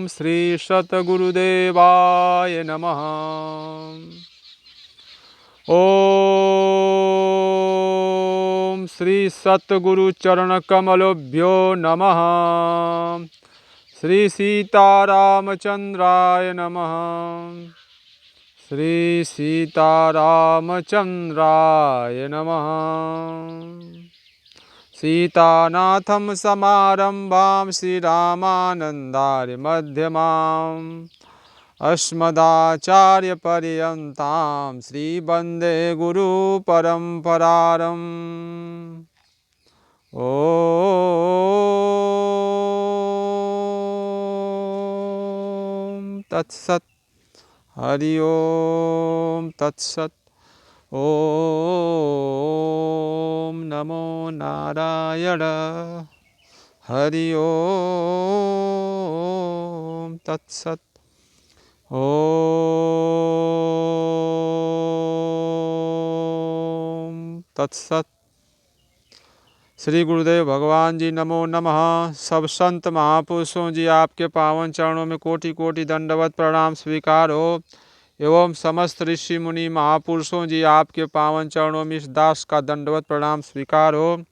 श्री सतगुरुदेवाय नमः। ओम श्री सतगुरु चरण कमलोभ्यो नमः। श्री सीतारामचंद्राय नमः। श्री सीतारामचंद्राय नमः। सीतानाथं समारंभां श्रीरामानन्दार्य मध्यमाम् अस्मदाचार्यपर्यन्तां श्रीवन्दे गुरुपरम्पराम्। ॐ तत्सत्। हरि ओम तत्सत्। ओम नमो नारायण। हरि ओम तत्सत्। ओम तत्सत्। श्री गुरुदेव भगवान जी नमो नमः। सब संत महापुरुषों जी आपके पावन चरणों में कोटि कोटि दंडवत प्रणाम स्वीकार हो। एवं समस्त ऋषि मुनि महापुरुषों जी आपके पावन चरणों में इस दास का दंडवत प्रणाम स्वीकार हो।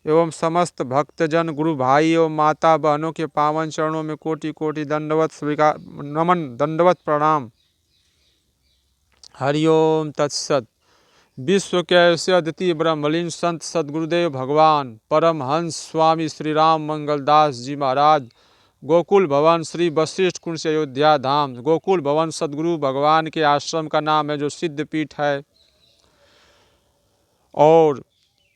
एवं समस्त भक्तजन गुरु भाई एवं माता बहनों के पावन चरणों में कोटि कोटि दंडवत स्वीकार नमन दंडवत प्रणाम। हरिओम तत्सत। विश्व के ऐसे अद्वितीय ब्रह्मलीन संत सदगुरुदेव भगवान परमहंस स्वामी श्री राम मंगलदास जी महाराज गोकुल भवन श्री वशिष्ठ कुंड से अयोध्या धाम। गोकुल भवन सदगुरु भगवान के आश्रम का नाम है जो सिद्ध पीठ है। और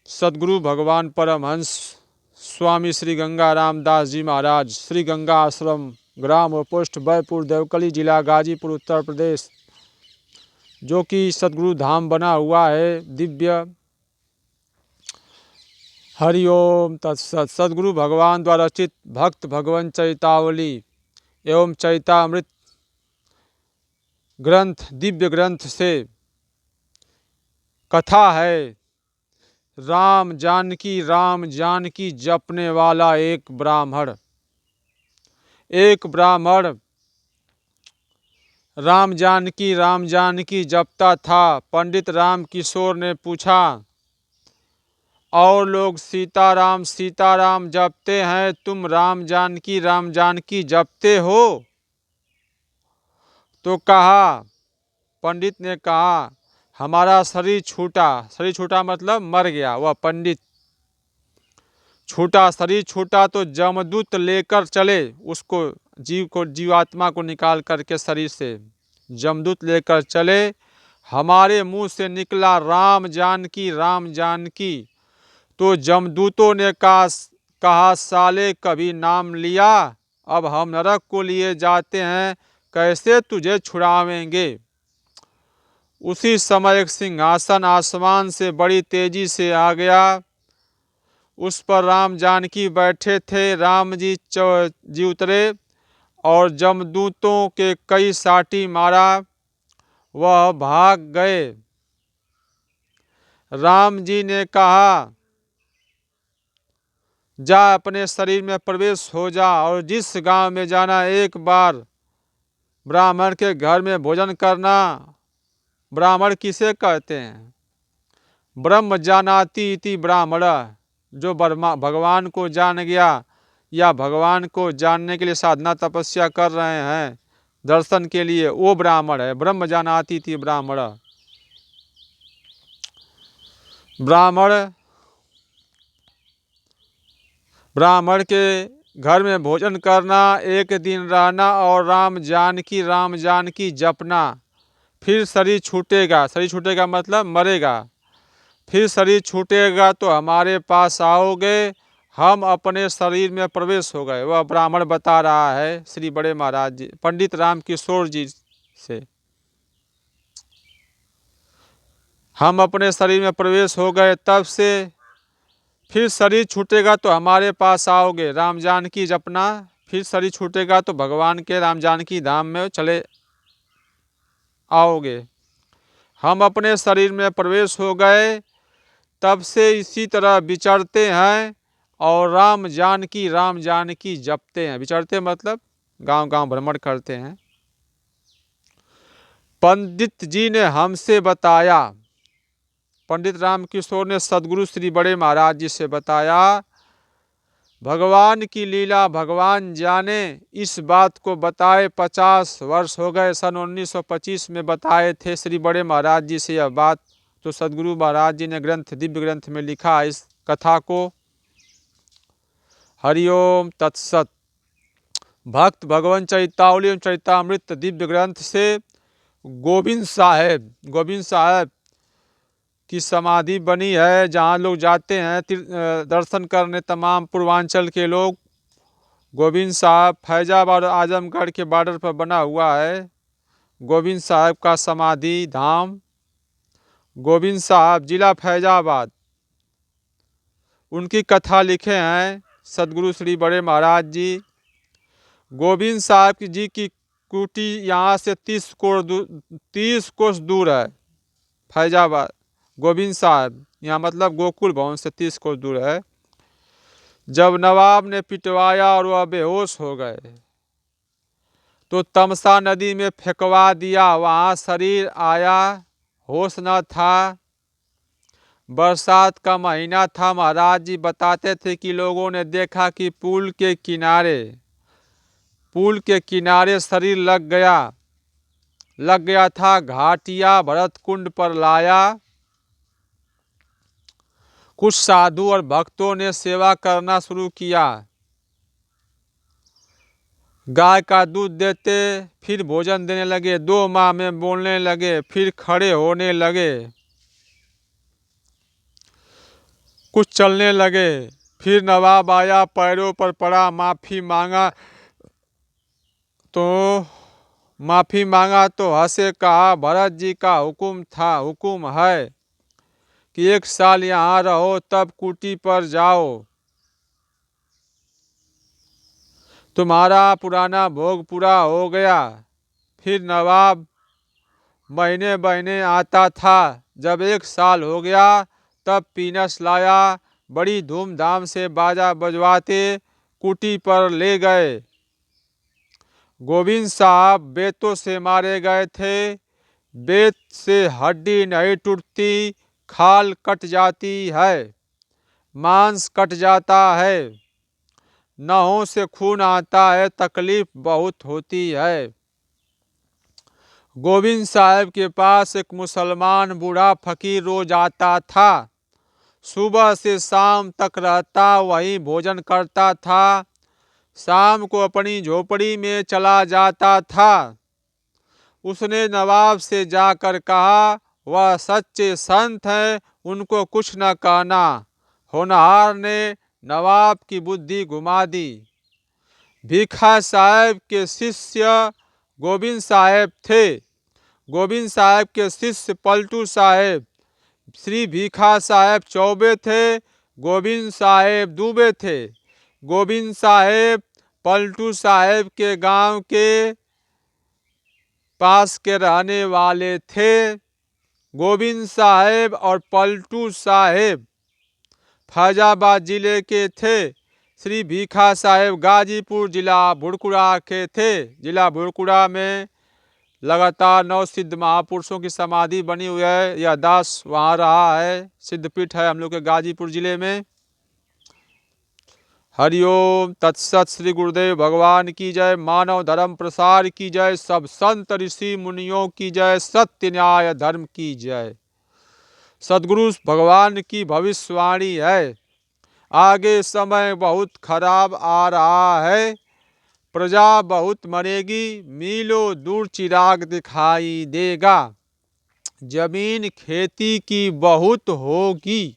सदगुरु भगवान परमहंस स्वामी श्री गंगा रामदास जी महाराज श्री गंगा आश्रम ग्राम और पोस्ट बैपुर देवकली जिला गाजीपुर उत्तर प्रदेश जो कि सदगुरु धाम बना हुआ है दिव्य। हरिओम तत्सत। सदगुरु भगवान द्वारा रचित भक्त भगवान चरितावली एवं चरितामृत ग्रंथ दिव्य ग्रंथ से कथा है। राम जानकी जपने वाला एक ब्राह्मण राम जानकी जपता था। पंडित राम किशोर ने पूछा, और लोग सीताराम जपते हैं, तुम राम जानकी जपते हो? तो कहा, पंडित ने कहा, हमारा शरीर छूटा मतलब मर गया। वह पंडित शरीर छूटा तो जमदूत लेकर चले उसको, जीवात्मा को निकाल करके शरीर से जमदूत लेकर चले। हमारे मुंह से निकला राम जानकी। तो जमदूतों ने कहा साले कभी नाम लिया, अब हम नरक को लिए जाते हैं, कैसे तुझे छुड़ावेंगे। उसी समय एक सिंहासन आसमान से बड़ी तेजी से आ गया। उस पर राम जानकी बैठे थे। राम जी उतरे और जमदूतों के कई साटी मारा, वह भाग गए। राम जी ने कहा, जा अपने शरीर में प्रवेश हो जा और जिस गांव में जाना एक बार ब्राह्मण के घर में भोजन करना। ब्राह्मण किसे कहते हैं? ब्रह्म जानाति इति ब्राह्मण, जो भगवान को जान गया या भगवान को जानने के लिए साधना तपस्या कर रहे हैं दर्शन के लिए, वो ब्राह्मण है। ब्रह्म जानाति इति ब्राह्मण। ब्राह्मण के घर में भोजन करना, एक दिन रहना और राम जानकी जपना। फिर शरीर छूटेगा मतलब मरेगा। फिर शरीर छूटेगा तो हमारे पास आओगे, हम अपने शरीर में प्रवेश हो गए। वह ब्राह्मण बता रहा है श्री बड़े महाराज जी पंडित राम किशोर जी से। हम अपने शरीर में प्रवेश हो गए, तब से फिर शरीर छूटेगा तो हमारे पास आओगे, राम जानकी जपना। फिर शरीर छूटेगा तो भगवान के राम जानकी धाम में चले आओगे। हम अपने शरीर में प्रवेश हो गए, तब से इसी तरह विचरते हैं और राम जानकी जपते हैं। विचरते मतलब गांव-गांव भ्रमण करते हैं। पंडित जी ने हमसे बताया, पंडित राम किशोर ने सदगुरु श्री बड़े महाराज जी से बताया, भगवान की लीला भगवान जाने। इस बात को बताए 50 वर्ष हो गए। सन 1925 में बताए थे श्री बड़े महाराज जी से यह बात। तो सदगुरु महाराज जी ने ग्रंथ, दिव्य ग्रंथ में लिखा इस कथा को। हरिओम तत्सत। भक्त भगवान चरितावली एवं चरितामृत दिव्य ग्रंथ से गोविंद साहब की समाधि बनी है, जहाँ लोग जाते हैं दर्शन करने, तमाम पूर्वांचल के लोग। गोविंद साहब फैजाबाद और आजमगढ़ के बॉर्डर पर बना हुआ है गोविंद साहब का समाधि धाम। गोविंद साहब जिला फैजाबाद, उनकी कथा लिखे हैं सदगुरु श्री बड़े महाराज जी। गोविंद साहब जी की कुटी यहाँ से 30 कोस दूर है। फैजाबाद गोविंद साहब यहाँ मतलब गोकुल भवन से 30 कोस दूर है। जब नवाब ने पिटवाया और वह बेहोश हो गए तो तमसा नदी में फेंकवा दिया। वहाँ शरीर आया, होश न था। बरसात का महीना था। महाराज जी बताते थे कि लोगों ने देखा कि पुल के किनारे शरीर लग गया था। घाटिया भरत कुंड पर लाया। कुछ साधु और भक्तों ने सेवा करना शुरू किया। गाय का दूध देते, फिर भोजन देने लगे। 2 माह में बोलने लगे, फिर खड़े होने लगे, कुछ चलने लगे। फिर नवाब आया, पैरों पर पड़ा, माफी मांगा तो हंसे, कहा भरत जी का हुक्म है कि 1 साल यहाँ रहो, तब कुटी पर जाओ। तुम्हारा पुराना भोग पूरा हो गया। फिर नवाब महीने आता था। जब 1 साल हो गया तब पीनस लाया। बड़ी धूमधाम से बाजा बजवाते कुटी पर ले गए। गोविंद साहब बेतों से मारे गए थे। बेत से हड्डी नहीं टूटती, खाल कट जाती है, मांस कट जाता है, नहों से खून आता है, तकलीफ बहुत होती है। गोविंद साहब के पास एक मुसलमान बूढ़ा फकीर रोज आता था। सुबह से शाम तक रहता, वहीं भोजन करता था। शाम को अपनी झोपड़ी में चला जाता था। उसने नवाब से जाकर कहा, वह सच्चे संत हैं, उनको कुछ न कहना। होनहार ने नवाब की बुद्धि घुमा दी। भीखा साहब के शिष्य गोविंद साहब थे। गोविंद साहब के शिष्य पलटू साहब, श्री भीखा साहब चौबे थे, गोविंद साहब दूबे थे। गोविंद साहब पलटू साहब के गांव के पास के रहने वाले थे। गोविंद साहब और पलटू साहब फैजाबाद जिले के थे। श्री भीखा साहब गाजीपुर जिला भुड़कुड़ा के थे। जिला भुड़कुड़ा में लगातार 9 सिद्ध महापुरुषों की समाधि बनी हुई है। यह दास वहाँ रहा है। सिद्धपीठ है हम लोग के गाजीपुर जिले में। हरिओम तत्सत। श्री गुरुदेव भगवान की जय। मानव धर्म प्रसार की जय। सब संत ऋषि मुनियों की जय। सत्य न्याय धर्म की जय। सदगुरु भगवान की भविष्यवाणी है, आगे समय बहुत खराब आ रहा है। प्रजा बहुत मरेगी, मीलों दूर चिराग दिखाई देगा। जमीन खेती की बहुत होगी,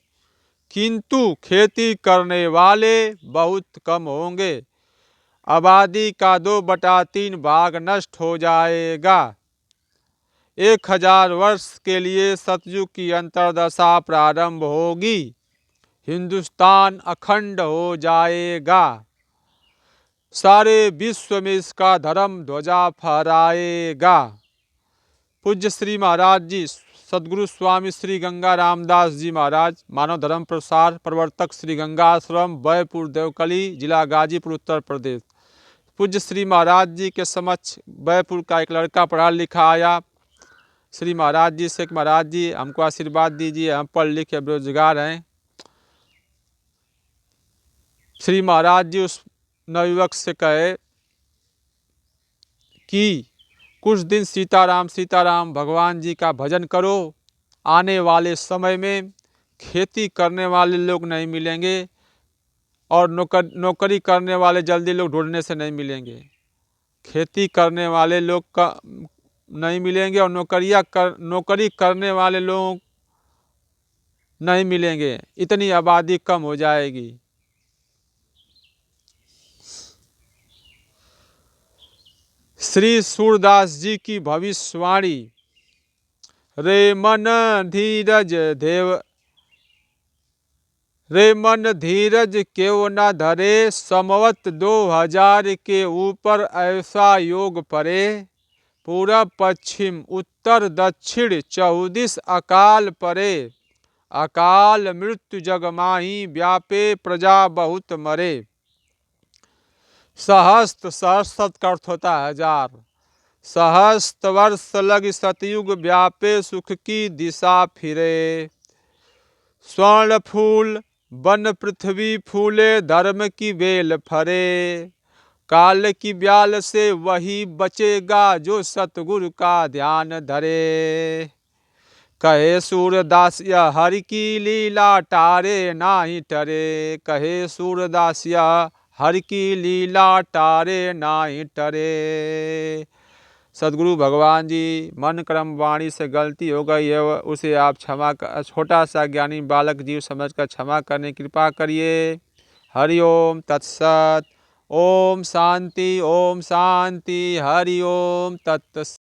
किंतु खेती करने वाले बहुत कम होंगे। आबादी का 2/3 भाग नष्ट हो जाएगा। 1000 वर्ष के लिए सतयुग की अंतर्दशा प्रारंभ होगी। हिंदुस्तान अखंड हो जाएगा। सारे विश्व में इसका धर्म ध्वजा फहराएगा। पूज्य श्री महाराज जी सदगुरु स्वामी श्री गंगा रामदास जी महाराज, मानव धर्म प्रसार प्रवर्तक, श्री गंगा आश्रम, बैपुर देवकली, जिला गाजीपुर, उत्तर प्रदेश। पूज्य श्री महाराज जी के समक्ष बैपुर का एक लड़का पढ़ा लिखा आया। श्री महाराज जी से कि महाराज जी हमको आशीर्वाद दीजिए, हम पढ़ लिखे बेरोजगार हैं। श्री महाराज जी उस नवयुवक से कहे कि कुछ दिन सीताराम सीताराम भगवान जी का भजन करो, आने वाले समय में खेती करने वाले लोग नहीं मिलेंगे और नौकरी करने वाले जल्दी लोग ढूंढने से नहीं मिलेंगे। खेती करने वाले लोग का नहीं मिलेंगे और नौकरी करने वाले लोग नहीं मिलेंगे, इतनी आबादी कम हो जाएगी। श्री सूरदास जी की भविष्यवाणी, रे मन धीरज देव, रे मन धीरज क्यों न धरे, समवत 2000 के ऊपर ऐसा योग परे, पूरब पश्चिम उत्तर दक्षिण 34 अकाल परे, अकाल मृत्यु जग माही व्यापे प्रजा बहुत मरे। सहस्त्र सहस्त्र का अर्थ होता है 1000। सहस्त्र वर्ष लग सतयुग व्यापे, सुख की दिशा फिरे, स्वर्ण फूल वन पृथ्वी फूले, धर्म की बेल फरे, काल की ब्याल से वही बचेगा जो सतगुरु का ध्यान धरे। कहे सूरदास यह हरि की लीला, टारे नाही टरे, कहे सूरदास यह हरि की लीला, टारे नाही टरे। सदगुरु भगवान जी, मन कर्म वाणी से गलती हो गई है उसे आप क्षमा कर, छोटा सा ज्ञानी बालक जीव समझकर क्षमा करने की कृपा करिए। हरि ओम तत्सत। ओम शांति हरि ओम तत्सत।